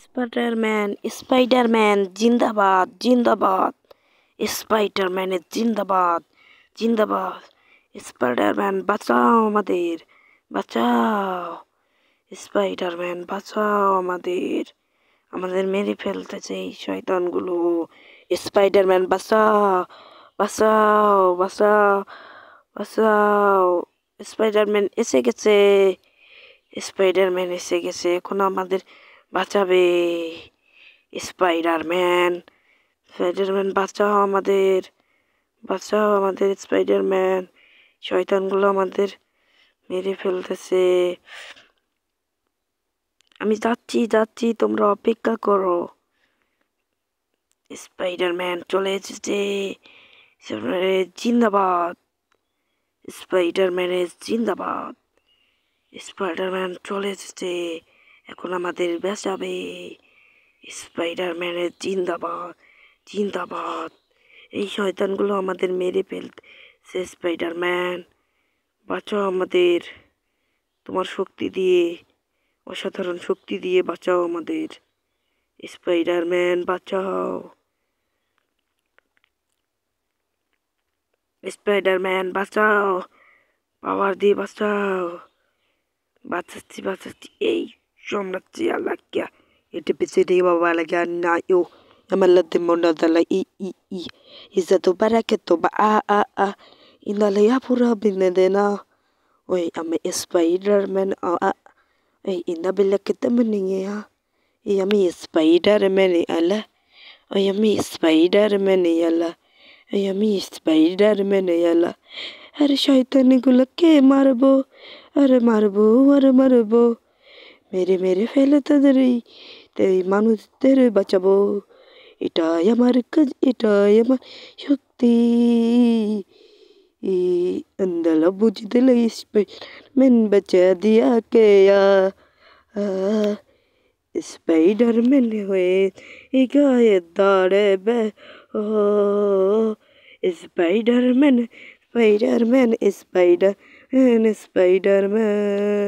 Spiderman Spiderman জিন্দাবাদ জিন্দাবাদ স্পাইডারম্যানের জিন্দাবাদ জিন্দাবাদ স্পাইডারম্যান বাঁচাও আমাদের বাঁচাও স্পাইডারম্যান বাঁচাও আমাদের আমাদের মেরে ফেলতেছে এই শয়তানগুলো স্পাইডারম্যান বাঁচাও বাঁচাও বাঁচাও বাঁচাও স্পাইডারম্যান এসে গেছে স্পাইডারম্যান এসে গেছে এখন আমাদের বাঁচাবে স্পাইডারম্যান স্পাইডারম্যান বাঁচাও আমাদের স্পাইডারম্যান শয়তানগুলো আমাদের মেরে ফেলতেছে আমি যাচ্ছি যাচ্ছি তোমরা অপেক্ষা করো স্পাইডারম্যান চলে এসেছে জিন্দাবাদ স্পাইডারম্যানের জিন্দাবাদ স্পাইডারম্যান চলে এসেছে এখন আমাদের বাঁচাবে স্পাইডারম্যানের জিন্দাবাদ জিন্দাবাদ এই শয়তানগুলো আমাদের মেরে ফেলছে স্পাইডারম্যান বাঁচাও আমাদের তোমার শক্তি দিয়ে অসাধারণ শক্তি দিয়ে বাঁচাও আমাদের স্পাইডারম্যান বাঁচাও স্পাইডারম্যান বাঁচাও পাওয়ার দিয়ে বাঁচাও বাঁচাচ্ছি বাঁচাচ্ছি এই সম্রাজ্ঞী আল্লাহ কিয়া এটা বেঁচে দিয়ে বাবা লাগে না ইউ আমাল্লাতে মনে দালা ই ইজ্জত বারাকাতু ba a inala ya pura binedena oi ame spiderman ei ina bella kita meninge ya iya mi spiderman ala oi ami spiderman ala এই আমি স্পাইডারম্যান এলা আরে শয়তানিগুলোকে মারবো আরে মারবো মেরে মেরে ফেলে তাদের এই মানুষদের বাঁচাবো এটাই আমার কাজ এটাই আমার শক্তি अंदला बुझ दिल स्पाइडरमैन बचा दिया क्या स्पाइडरमैन हुए गाये दाड़े बे स्पाइडरमैन स्पाइडरमैन स्पाइडरमैन स्पाइडरमैन